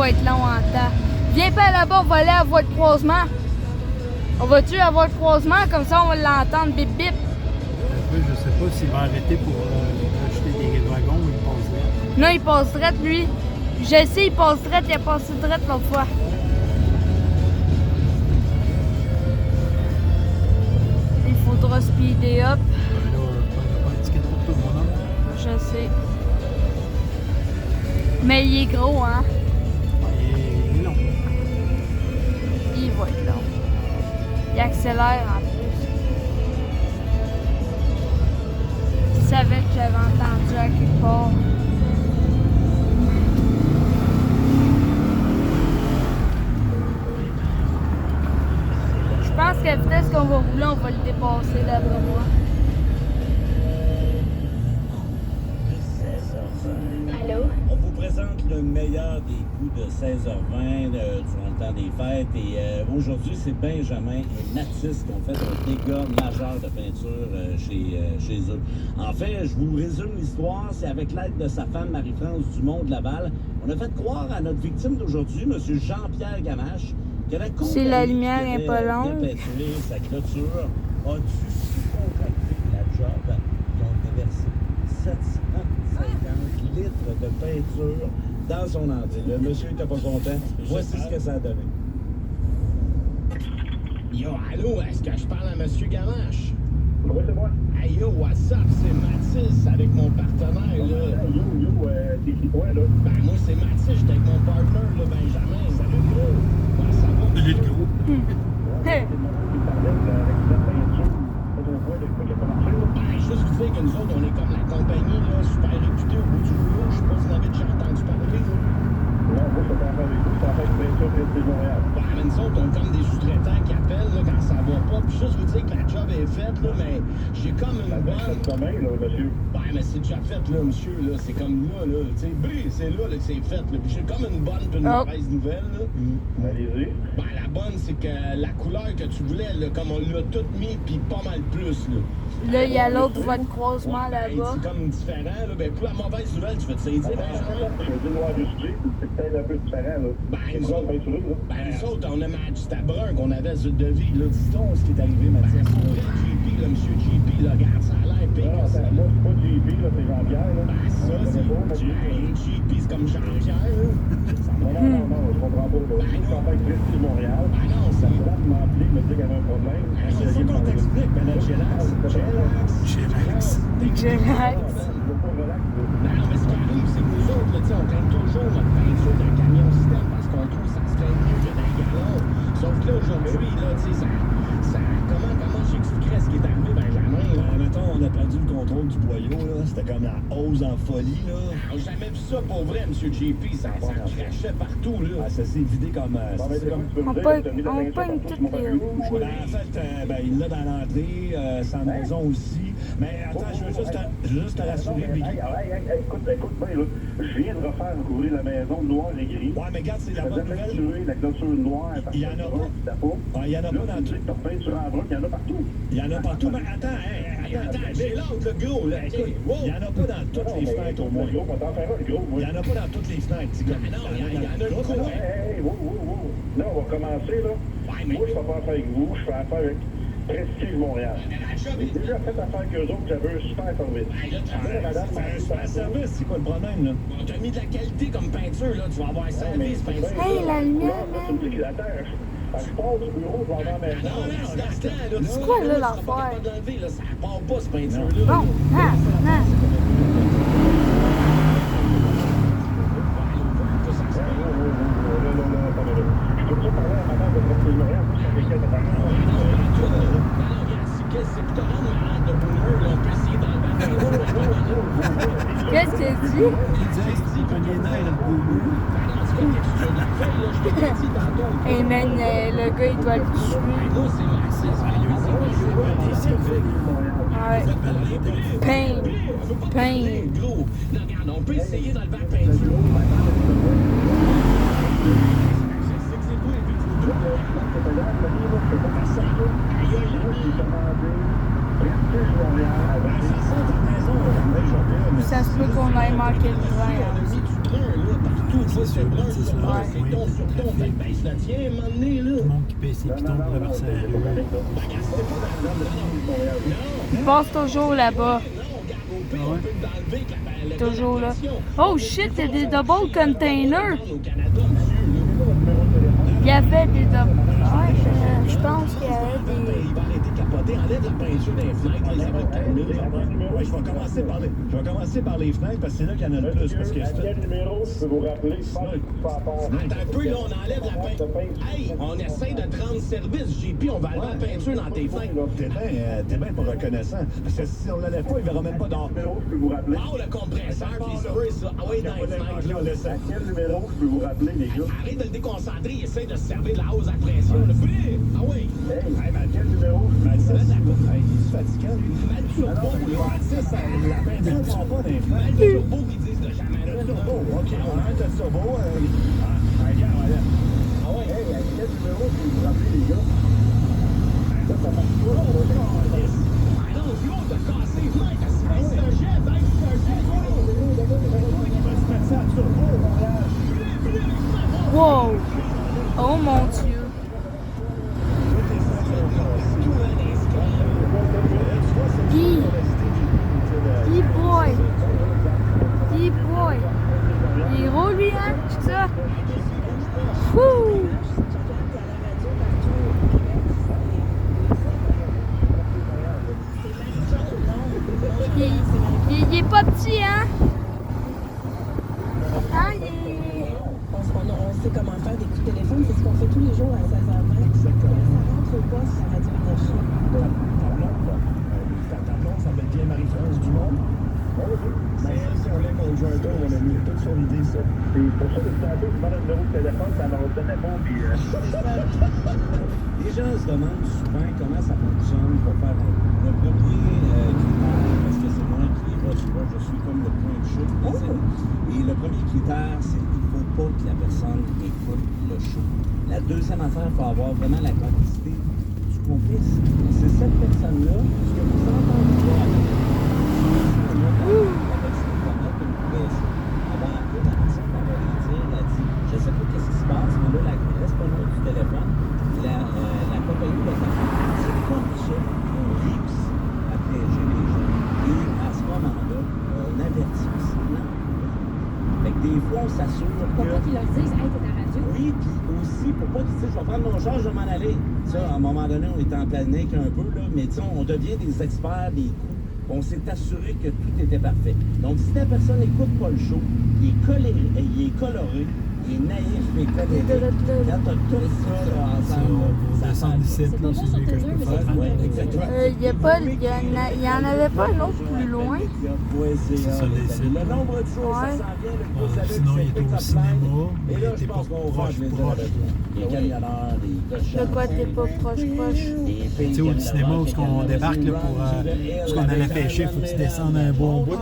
va être long en temps. Viens pas là-bas, on va aller à la voie de croisement. On va-tu à la voie de croisement? Comme ça, on va l'entendre bip bip. Je sais pas s'il va arrêter pour acheter des wagons ou il passe là. Non, il passe direct, lui. Je sais, il passe direct, il a passé direct l'autre fois. Il faudra speeder up. Ben là, pas de ticket pour tout le monde. Je sais. Mais il est gros, hein? Il est long. Il va être long. Il accélère en plus. Je savais que j'avais entendu à quelque part. Je pense qu'à la vitesse qu'on va rouler, on va le dépasser d'après moi. Allô? On vous présente le meilleur des coups de 16h20 durant le temps des fêtes. Et aujourd'hui, c'est Benjamin et Mathis qui ont fait un dégât majeur de peinture chez eux. En fait, je vous résume l'histoire. C'est avec l'aide de sa femme, Marie-France Dumont de Laval. On a fait croire à notre victime d'aujourd'hui, M. Jean-Pierre Gamache, que la Si la lumière est pas bien longue. peinturé sa clôture a dû sous-contracter la job qui ont déversé 750 litres de peinture dans son entrée. Le monsieur n'était pas content. Voici ce que ça a donné. Yo, allô, est-ce que je parle à Monsieur Gamache? Oui, c'est moi. Hey, yo, what's up? C'est Mathis avec mon partenaire, là. T'es qui toi, là? Ben, moi, c'est Mathis, j'étais avec mon partner, là, Benjamin. Salut, gros. Comment ça va? Salut le gros. Hey. Ben, juste vous dire que nous autres, on est comme la compagnie, là, super réputée au bout du rouleau. Je sais pas si vous en avez déjà entendu parler, là. Non, moi, je suis en train avec vous. Je suis en train de peinture de Montréal. Ben, mais nous autres, on est comme des sous-traitants qui appellent, là, quand ça va pas. Puis juste vous dire que la job est faite, là, mais j'ai comme une bonne... Demain, là, monsieur. Ben, mais c'est déjà fait, là, monsieur, là. C'est comme là, tu sais. C'est là que c'est fait, là. Puis j'ai comme une bonne puis une mauvaise nouvelle, là. Allez-y. Ben, la bonne, c'est que la couleur que tu voulais, là, comme on l'a toute mis, puis pas mal plus, là. Là, il y a l'autre voie de croisement là-bas. C'est comme différent, là. Ben, pour la mauvaise nouvelle, tu veux te saisir, Benjamin? Je veux dire, noir justé, c'est peut-être un peu différent, là. Ben, C'est nous quoi, autres, peinturé, là? ben, nous autres, on a Magic brun qu'on avait sur le devis, là. Dis-donc ce qui est arrivé, Mathias. Pour vrai, JP, là, monsieur JP, là, regarde, ça a l'air pire Non, que ça. attends, moi, c'est pas JP, là, c'est Jean-Pierre, là. Ben, ça, c'est JP, c'est comme Jean-Pierre, là. Non, je comprends pas, là. Je suis en train de rester à Montréal. Ben non, Ça c'est... me date de m'appeler, me dire qu'il y avait un problème. Il faut qu'on t'explique, ben, notre Gélax. Relax. Relax. Ben non, mais ce qui arrive, c'est que nous autres, là, tu sais, on gagne toujours notre peinture d'un camion système parce qu'on trouve que ça se fait mieux que d'un galon. Sauf que là, aujourd'hui, là, tu sais, comment j'expliquerais ce qui est arrivé, Benjamin, là? Mettons, on a perdu le contrôle du boyau, là. C'était comme la hausse en folie, là. J'ai jamais vu ça pour vrai, M. JP. Ça crachait partout, là. Ah, ça s'est vidé comme... Bon, ben, c'est comme tu peux On me dire, pogne t'as mis la peinture toutes partout sur mon les papier. rouges. Ben, en fait, ben, il l'a dans l'entrée, sa maison aussi. Mais attends, je veux juste te rassurer, Biggie. Écoute bien, là. Je viens de refaire recouvrir la maison noire et gris. Ouais, mais regarde, c'est la La bonne nouvelle. peinture, la clôture noire, Il y en a pas. Ouais, il y en a pas dans tout. T'as peinture en brun, il y en a partout. Il y en a partout, mais attends, J'ai l'autre, le gros, là. écoute, il y en a pas dans toutes les fenêtres, au moins. Gros, on va t'en faire un, le gros, moi. Il y en a pas dans toutes les fenêtres, petit gars. Ah non, il y en a une dans- couple. Hey, wow. Là, on va commencer, là. Ouais, mais... Moi, je fais pas affaire avec vous, je fais affaire avec Prestige Montréal. Mais la job J'ai est... déjà fait affaire avec eux autres, j'avais un super service. Ben, là, C'est un super service, c'est quoi le problème, là? on t'a mis de la qualité comme peinture, là. Tu vas avoir service, peinture. Hey, la lumière, Là, tu me dis que la terre, je pars du bureau, je vais avoir ma Non, maison. non, l'instant, là. C'est quoi, là, l'affaire? pas d'enlever, là. Ça part pas, cette peinture-là. Bon, non. Je peux pas parler à madame de Prestige Montréal, moi, je suis avec elle de Qu'est-ce qu'il dit? Il disait que c'était un nerf, le beau. Hey man, le gars il doit le tuer. Ouais. Pain. Gros, non, regarde, on peut essayer dans le bac peinture. Ça se peut qu'on ait manqué le train. Hein. brun, là, partout. C'est Là, sûr, c'est brun, c'est sur sûr, brun, ouais, c'est ton sur ton. Fait que baisse le tien, à un moment donné, là. Tout le monde qui paye ses pitons pour traverser la rue. Ben, regarde, c'était pas dans le non. Il passe toujours là-bas. Non, regarde, au pire, on peut l'enlever avec la Toujours là. connexion. Oh shit, il y a des double containers. Au Canada, monsieur, Il y avait des double. Ouais, je pense qu'il y avait là. des. Il va arrêter de capoter. Enlève la peinture des fenêtres, là, ça va te calmer. Ouais, je vais commencer par les fenêtres parce que c'est là qu'il y en a le plus. Parce que c'est Quel numéro je peux vous rappeler? Attends un peu, là, on enlève la peinture. Hey, on essaie de te rendre service, JP. On va enlever la peinture dans tes fenêtres. T'es bien pas reconnaissant. Parce que si on l'enlève pas, il verra même pas dehors. Numéro je peux vous rappeler? Oh, le compresseur, puis les sprays, ça. Ah oui, dans les fenêtres, là, laisse ça. Quel numéro je peux vous rappeler, les gars? Arrête de le déconcentrer, il essaie de se servir de la hausse à pression. Le fait! Ah oui! Hey, ben, quel numéro je peux Ben, vous ça, rappeler? hey, il est fatigant, lui. Mal turbo, là. Ça, la peinture prend pas dans les Mal fenêtres. turbo, ils disent de jamais là. Turbo, OK, on arrête le turbo. Regarde, regarde. Ah oui! Hey, quel numéro je peux vous rappeler, les gars? Ça marche pas. Ah non, l'autre a cassé les fenêtres. Baisse le jet, baisse le jet. Il va se mettre ça à turbo. Wow! Oh mon dieu! E-boy! E-boy! Il roule lui, hein? C'est ça? Wouh! Il est pas petit, hein? Hein? On sait comment faire des coups de téléphone, c'est ce qu'on fait tous les jours à 16h20. Ça rentre au poste à Radio Énergie. Ta blonde s'appelle bien Marie-France Dumont. C'est elle, si on l'a conjoint, on a mis toute son idée, ça. Et pour ça, depuis tantôt, je demande un numéro de téléphone, ça m'en donnait pas, puis... Les gens se demandent souvent comment ça fonctionne pour faire le premier critère, parce que c'est moi qui reçois, je suis comme le point de chute. Et le premier critère, c'est qu'il ne faut pas que la personne écoute le show. La deuxième affaire, il faut avoir vraiment la complicité du complice. C'est cette personne-là, ce que vous entendez là, je sais pas qu'est-ce qui se passe, mais là, reste pas loin du téléphone. La compagnie de c'est comme ça qu'on réussit à piéger les gens. Et à ce moment-là, on avertit aussi l'employé. Fait que des fois, on s'assure Pour que... pas qu'ils leur disent, hey, t'es à la radio. Oui, puis aussi, pour pas qu'ils disent, je vais prendre mon charge, je vais m'en aller. Ça, à un moment donné, on est en panique un peu, là, mais tu sais, on devient des experts des coups. On s'est assuré que tout était parfait. Donc, si la personne n'écoute pas le show, il est coloré, il est naïf, il est coléré. Quand t'as tout ça là, ensemble, On descend d'ici, C'est pas là, bon c'est sur mieux que je tes peux yeux, faire. mais ouais, exactement. Il y en avait pas un autre plus loin. C'est ça, les sites. Le nombre de jours, Ouais. ça s'en vient, le plus avec Sinon, il est cette au pick-up cinéma, line. mais Et là, t'es je pense pas qu'on va proche, faire proche. les camionneurs, les cochons. De quoi t'es pas proche? Tu sais, au cinéma, où on débarque là, pour parce qu'on allait pêcher, il faut que tu descendes un bon bout.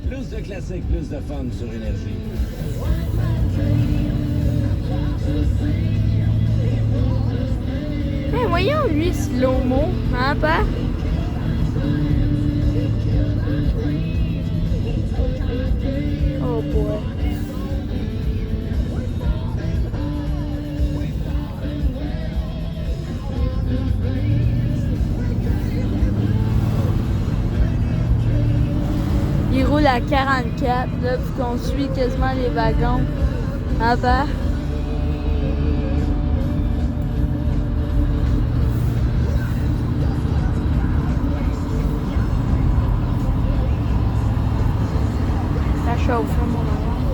Plus de classiques, plus de fun sur Énergie. Hey, voyons lui, slow-mo, hein, pas? Oh boy. Il roule à 44, là, puis qu'on suit quasiment les wagons. Hein, pas? Ça chauffe, hein, mon enfant.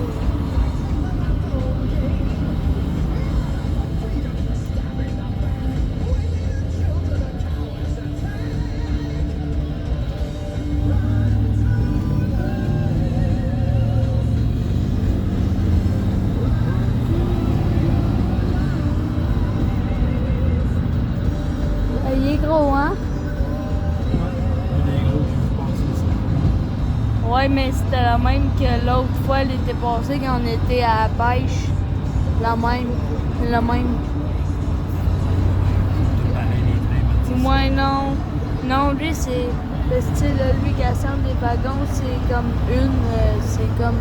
Il est gros, hein? Des gros qui vont passer ça. Ouais, mais c'était la même que l'autre fois, l'été passé, quand on était à la pêche. La même. Le même. Tout pareil, les trains, mais Moi, non. Non, lui, c'est le style, lui, qui assemble des wagons, c'est comme c'est comme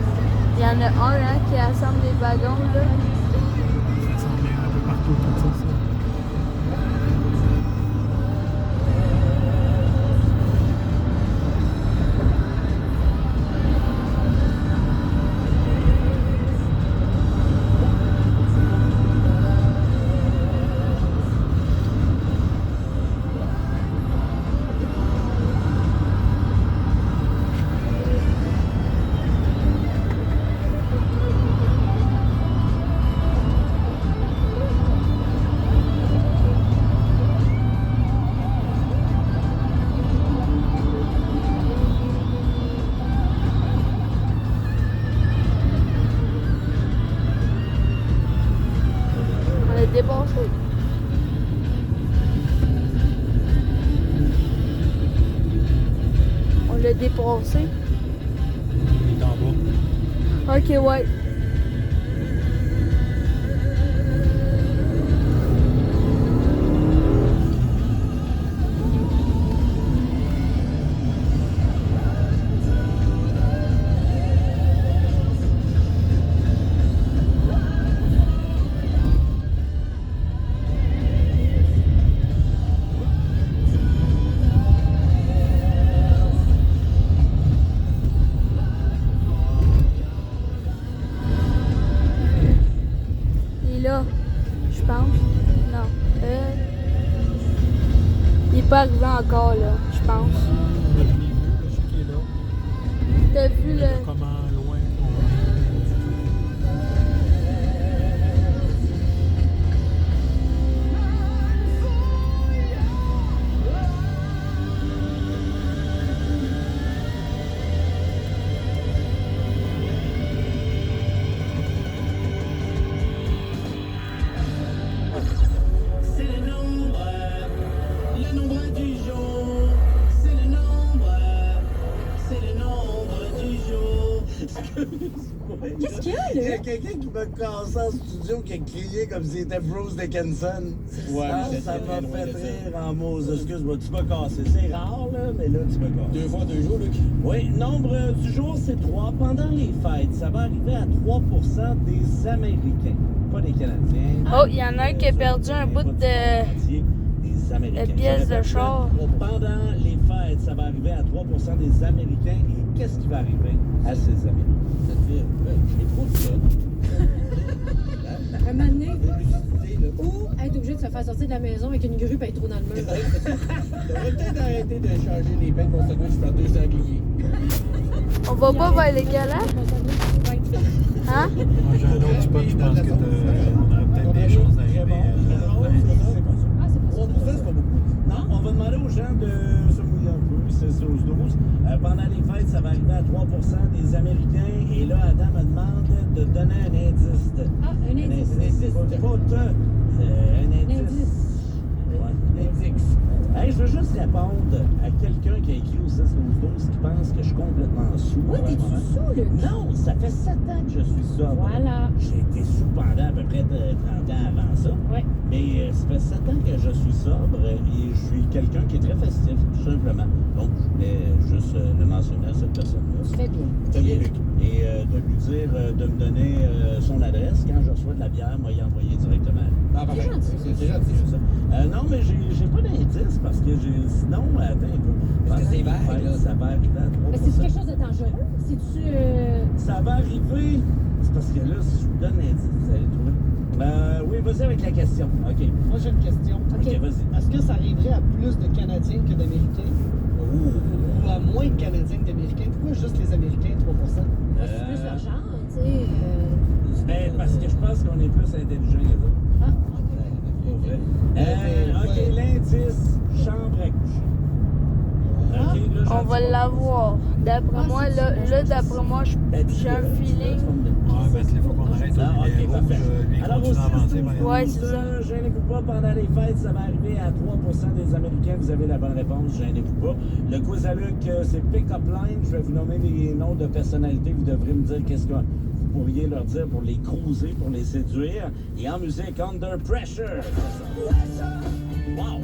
Il y en a un hein, qui assemble des wagons, là. Ça s'en vient un peu partout, tout ça. On l'a dépassé. On l'a dépassé. Il est en bas. Ok, ouais. Il est là, je pense. Non. Il est pas arrivé encore, là, je pense. Je l'ai vu, je sais qu'il est là. T'as vu le... Comment loin on C'est le nombre du jour. C'est le nombre du jour. Qu'est-ce qu'il y a, Il y a là? quelqu'un qui m'a cassé en studio qui a crié comme si c'était Bruce Dickinson. Ouais, Ah, mais ça j'étais m'a très loin fait de ça. rire en mots. Excuse-moi, tu m'as cassé. C'est rare, là, mais là, tu m'as cassé. 2 fois 2 jours, Luc. Oui, nombre du jour, c'est 3. Pendant les fêtes, ça va arriver à 3% des Américains, pas des Canadiens. Oh, il y en a un qui a perdu un bout de... Des Américains. de pièce de char. Pendant les fêtes, ça va arriver à 3% des Américains. Et qu'est-ce qui va arriver à ces Américains? C'est-à-dire, j'ai trop de ça. Un moment donné, ou être obligé de se faire sortir de la maison avec une grue et être trop dans le mur. T'aurais peut-être arrêté de changer les peines pour sandwich par 2 sangliers. On va pas vers les galettes? Hein? Moi, j'ai un autre spot, je pense que on aurait peut-être des choses à aimer. Ah, c'est pas 3%, c'est pas beaucoup. Non, on va demander aux gens de se mouiller un peu, 16-12. Pendant les fêtes, ça va arriver à 3% des Américains. Et là, Adam me demande de donner un indice. Ah, un indice. Un indice, pas un indice. Ouais, un indice. Hey, je veux juste répondre à quelqu'un qui a écrit au 16-12 qui pense que je suis complètement sous. Ouais, t'es-tu sous, Luc? Non, ça fait 7 ans que je suis sobre. Voilà. J'ai été sous pendant à peu près 30 ans avant ça. Ouais. Mais ça fait 7 ans que je suis sobre et je suis quelqu'un qui est très festif, tout simplement. Donc, je voulais juste le mentionner à cette personne-là. Tu fais bien. Très bien, Luc. Et de lui dire de me donner son adresse. Quand je reçois de la bière, moi, y envoyer directement. Ah, parfait. C'est gentil. C'est gentil. C'est ça. Non, mais j'ai pas d'indice parce que j'ai. Sinon, attends un peu. Parce que c'est vague, Ouais, là. ça va arriver à 3%. Mais c'est-tu quelque chose de dangereux? C'est-tu... Ça va arriver. C'est parce que là, si je vous donne l'indice, vous allez le trouver. Oui, vas-y avec la question. OK. Moi, j'ai une question. OK, vas-y. Est-ce que ça arriverait à plus de Canadiens que d'Américains? Ou à moins de Canadiens que d'Américains? Pourquoi juste les Américains, 3%? C'est plus leur genre, tu sais... Ben, parce que je pense qu'on est plus intelligent que eux. Ah, Pour vrai. OK, l'indice, chambre à coucher. OK, là, On va l'avoir. D'après moi, là d'après moi, j'ai un feeling. Ouais, mais il faut qu'on arrête Ah, au OK, lumière rouge. parfait. Lui, Alors, continue aussi, d'avancer. par exemple. Ouais, c'est ça. Gênez-vous pas, pendant les fêtes, ça va arriver à 3% des Américains. Vous avez la bonne réponse, gênez-vous pas. Le quiz à Luc, c'est Pick-up Line. Je vais vous nommer les noms de personnalités. Vous devrez me dire qu'est-ce que vous pourriez leur dire pour les cruiser, pour les séduire. Et en musique, Under Pressure. Wow!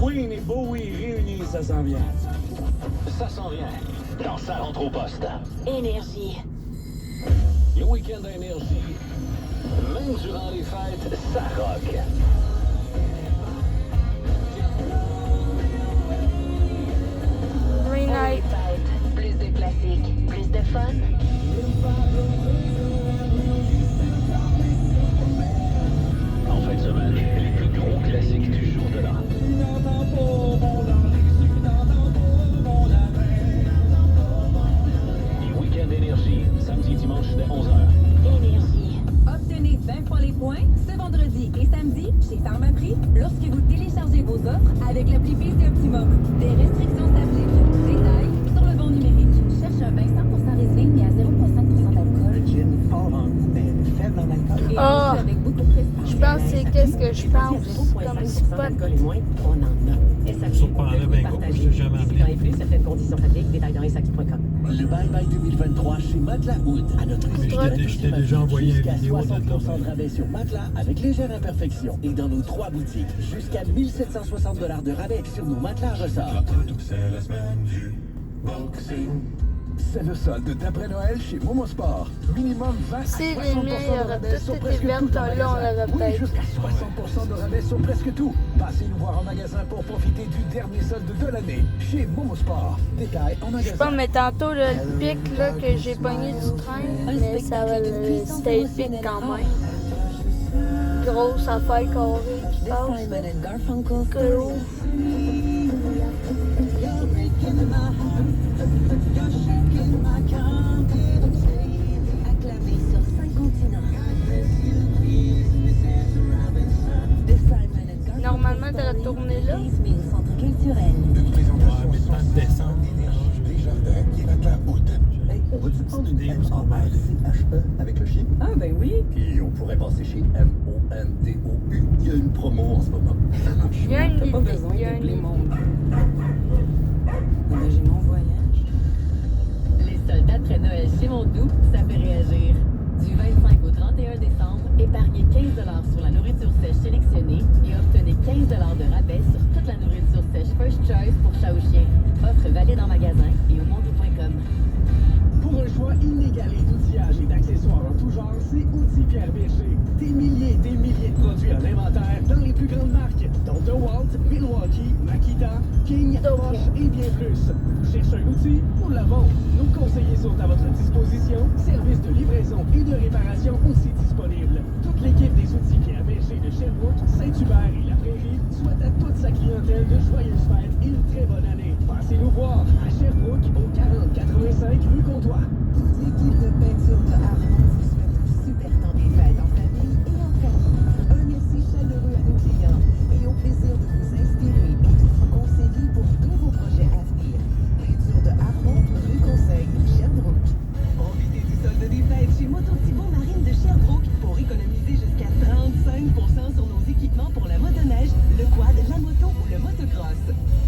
Queen et Bowie réunis, ça s'en vient. ça s'en vient. Dans ça rentre au poste. Énergie. Le week-end à Énergie, même durant les fêtes, ça rock. Green Night. Plus de classiques, plus de fun. En fin de semaine, les plus gros classiques du jour de l'an. Les week-ends d'énergie, samedi, dimanche dès 11h. Énergie. Obtenez 20 fois les points ce vendredi et samedi chez Pharmaprix lorsque vous téléchargez vos offres avec l'appli PC Optimum. Des restrictions s'appliquent. Détails sur le bon numérique. Cherche un vin 100% Riesling et à 0,5% d'alcool. Le gin fort en goût, mais faible en alcool. Et Ah, aussi avec beaucoup de prestataires. Je pense que c'est qu'est-ce que je pense. Comme spot. d'alcool et moins, on en a. SAQ, Surprendrait le bien goût gros, partagé. je l'ai jamais 18 ans et appelé. plus, certaines conditions s'appliquent. Détails dans SAQ.com. Le Bye Bye 2023 chez Matelas Hood. À notre Mais je t'ai déjà envoyé une vidéo de 60% de rabais sur matelas avec légère imperfection. Et dans nos 3 boutiques, jusqu'à 1760 $ de rabais sur nos matelas à ressort. C'est le solde d'après Noël chez Momo Sport. Minimum 20 à Si les 60% miens de auraient rabais sur tous été presque vertes, tout en là, on magasin. l'aurait Oui, peut-être. jusqu'à 60% de rabais sur presque tout. Passez nous voir en magasin pour profiter du dernier solde de l'année chez Momo Sport. Détail en Je magasin. sais pas, mais tantôt, le pic là, que j'ai pogné du train, mais ça va c'était épique quand même. Grosse affaire carrée qui passe. Simon and Garfunkel. Gros. Acclamé sur 5 continents. De Simon and Garfunkel. Normalement, t'aurais tourné là. 15 000 centres culturels. Ouais, mais tant de descendre. On va-tu prendre une idée où ce qu'on va aller? avec le chien? Ah, ben oui. Puis on pourrait passer chez MONDOU. Il y a une promo en ce moment. Il y a une T'as pas idée. besoin Il y a d'appeler une mon... J'ai mon voyage. Les soldes après Noël chez Mondou, ça fait réagir. Du 25 au 31 décembre, épargnez 15 $ sur la nourriture sèche sélectionnée et obtenez 15 $ de rabais sur toute la nourriture sèche First Choice pour chat ou chien. Offre valide en magasin et au mondou.com. Pour un choix inégalé d'outillage et d'accessoires en tout genre, c'est Outils Pierre Berger. Des milliers de produits en inventaire dans les plus grandes marques, dont DeWalt, Milwaukee, Makita, King, Bosch et bien plus. Vous cherchez un outil? Nous l'avons. Nos conseillers sont à votre disposition. Service de livraison et de réparation aussi disponible. Toute l'équipe des Outils Pierre Berger de Sherbrooke, Saint-Hubert et La Prairie souhaite à toute sa clientèle de joyeuses fêtes et une très bonne année. Passez nous voir à Sherbrooke au 4085 rue Comtois. Toute l'équipe de peinture de Armand vous souhaite un super temps des fêtes en famille et en famille. Un merci chaleureux à nos clients et au plaisir de vous inspirer et de vous conseiller pour tous vos projets à venir. Peinture de Armand, rue Conseil, Sherbrooke. Profitez du solde des fêtes chez Moto Thibault Marine de Sherbrooke pour économiser jusqu'à 35% sur nos équipements pour la motoneige, le quad, la moto ou le motocross.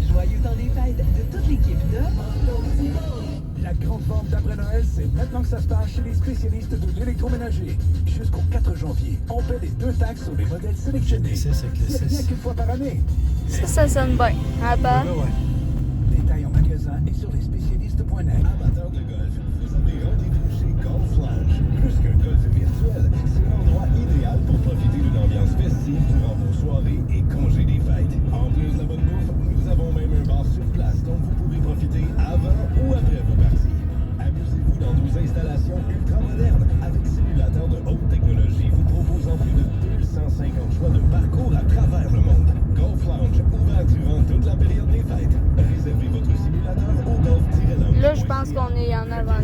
Joyeux temps des fêtes de toute l'équipe de Moto Thibault. La grande vente d'après-Noël, c'est maintenant que ça se passe chez les spécialistes de l'électroménager. Jusqu'au 4 janvier, on paie les 2 taxes sur les modèles sélectionnés. C'est avec le C'est rien 6. qu'une fois par année. Ça sonne bien. Ah bah. Là, ouais. Détails en magasin et sur lesspécialistes.net. Amateurs de golf, vous avez rendez-vous chez Golf Lounge. Plus qu'un golf virtuel, c'est l'endroit idéal pour profiter d'une ambiance festive durant vos soirées et congés des fêtes. En plus de la bonne bouffe, nous avons même un bar sur place dont vous pouvez profiter avant ou après vos parties. Amusez-vous dans nos installations ultra modernes avec simulateurs de haute technologie vous proposant plus de 250 choix de parcours à travers le monde. Golf Lounge, ouvert durant toute la période des fêtes. Réservez votre simulateur au golf-lounge. Là, je pense qu'on est en avant.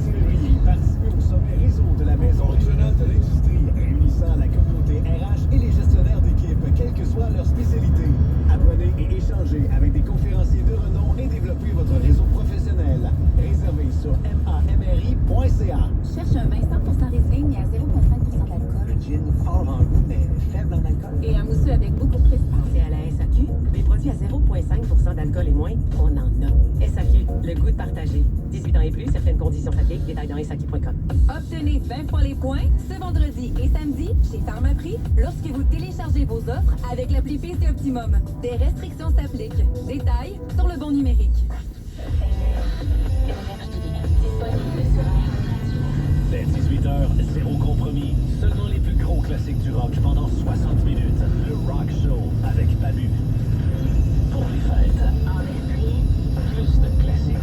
Participez au sommet réseau de la Maison régionale de l'industrie, réunissant la communauté RH et les gestionnaires d'équipe, quelle que soit leur spécialité. Apprenez et échangez avec des conférenciers de renom et développez votre réseau professionnel. Réservez sur mamri.ca. Cherche un vin 100% Riesling et à 0,5% d'alcool. Le gin fort en goût, mais faible en alcool. Et un mousseux avec beaucoup de prestataires. Et à la SAQ, des produits à 0,5% d'alcool et moins, on en a. SAQ, le goût de partager. 18 ans et plus, certaines conditions s'appliquent. Détails dans SAQ.com. Obtenez 20 fois les points ce vendredi et samedi chez Pharmaprix lorsque vous téléchargez vos offres avec l'appli PC Optimum. Des restrictions s'appliquent. Détails sur le bon numérique. Dès 18h, zéro compromis. Seulement les plus gros classiques du rock pendant 60 minutes. Le Rock Show avec Babu. Pour les fêtes, en esprit, plus de classiques.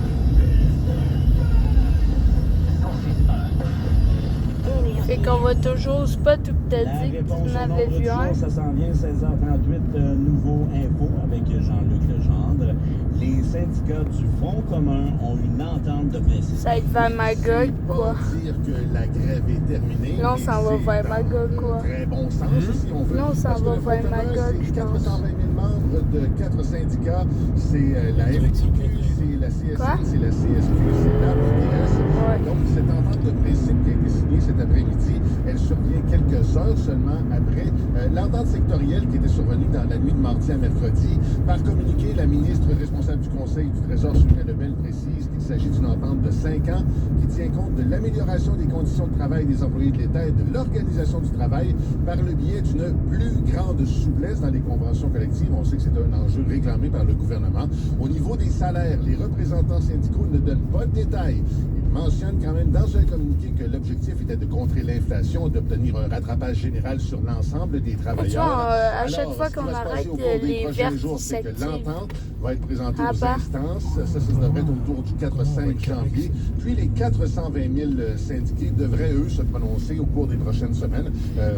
106.1. Fait qu'on va toujours au spot où t'as La dit que réponse tu au en nombre avais du vu jour, un. ça s'en vient, 16h38, nouveau info avec Jean-Luc Legendre. Les syndicats du Front commun ont une entente de principe. Ça va être vers Magog, quoi. dire que la grève est terminée. Là, on mais s'en va c'est vers dans Magog, quoi. le Très bon sens, si on veut. Là, on s'en Parce que va le Front vers commun, Magog, c'est je pense. 420 000 membres de 4 syndicats. C'est la FQQ, c'est la CSI, Quoi? c'est la CSQ, c'est la UDS. Ouais. Donc, cette entente de principe qui a été signée cet après-midi, elle survient quelques heures seulement après l'entente sectorielle qui était survenue dans la nuit de mardi à mercredi. Par communiqué, la ministre responsable du Conseil du Trésor, Sonia Lebel, précise qu'il s'agit d'une entente de 5 ans qui tient compte de l'amélioration des conditions de travail des employés de l'État et de l'organisation du travail par le biais d'une plus grande souplesse dans les conventions collectives. On sait que c'est un enjeu réclamé par le gouvernement. Au niveau des salaires, les représentants syndicaux ne donnent pas de détails. Ils mentionnent quand même dans un communiqué que l'objectif était de contrer l'inflation et d'obtenir un rattrapage général sur l'ensemble des travailleurs. Tu vois, à chaque Alors, fois ce qui qu'on va se passer arrête au cours des les prochains vertes jours, qui c'est que s'activent. l'entente va être présentée Ah aux bah. instances. Ça devrait être autour du 4-5 janvier. Puis les 420 000 syndiqués devraient, eux, se prononcer au cours des prochaines semaines.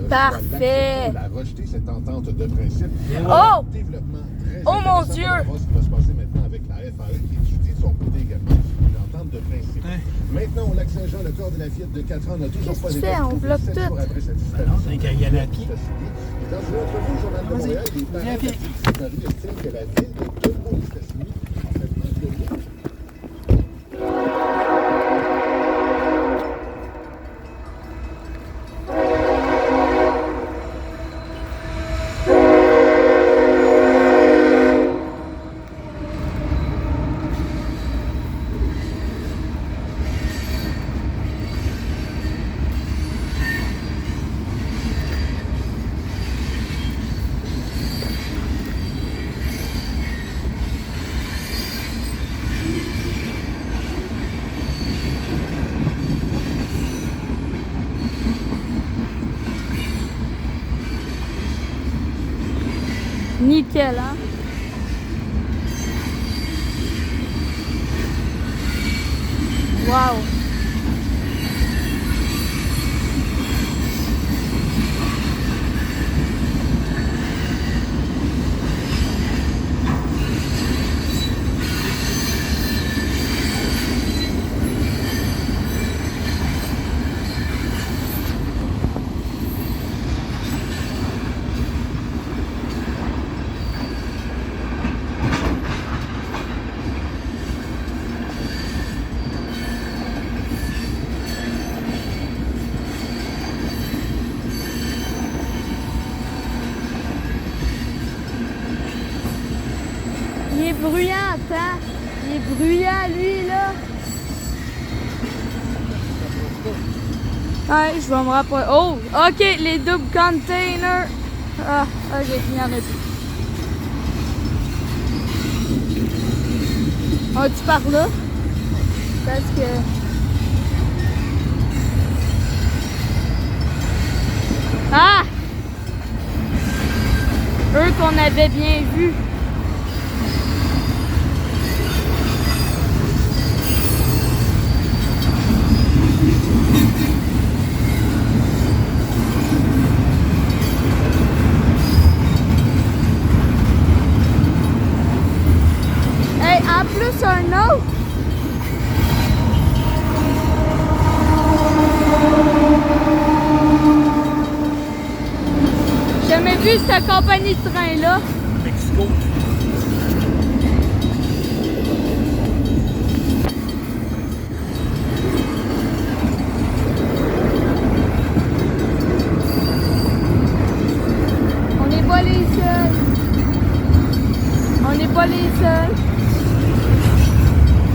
Parfait. Soit l'accepter ou la rejeter, cette entente de principe. Oh! Développement très Oh, mon intéressant. Dieu! On va voir ce qui va se passer maintenant avec la FAE qui étudie de son côté également une entente de principe. Maintenant, au Lac-Saint-Jean, le corps de la fillette de 4 ans n'a toujours Qu'est-ce pas que tu été fais? On retrouvé bloque 7 tout. jours après sa non, c'est qu'à y aller à pied. Et dans une entrevue au Journal de Montréal, les parents Viens à pied. de la petite Marie estiment que la ville de Turbo-Mistassini en fait plus de rien. Nickel, hein? Wow! Il est bruyant, attends. Il est bruyant, lui, là. Ouais, je vais me rapprocher. Oh, OK, les doubles containers. Ah, OK, il y en a plus. Ah, tu pars là? Parce que... Ah! Eux qu'on avait bien vus. Hey, en plus, un autre. J'ai jamais vu cette compagnie de train-là. Mexico. On n'est pas les seuls. On n'est pas les seuls.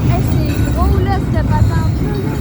Hey, c'est gros, là, cette patente-là. Là.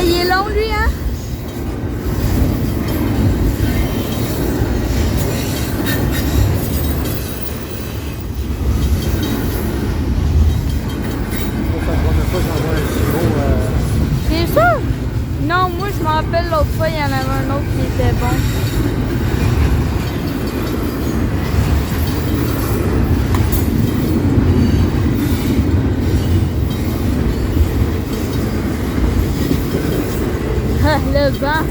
Ah, il est long, lui, hein? Ça ne promet pas que j'en ai un si gros. C'est sûr? Non, moi, je me rappelle l'autre fois, il y en avait un autre qui était bon. Ah, le vent!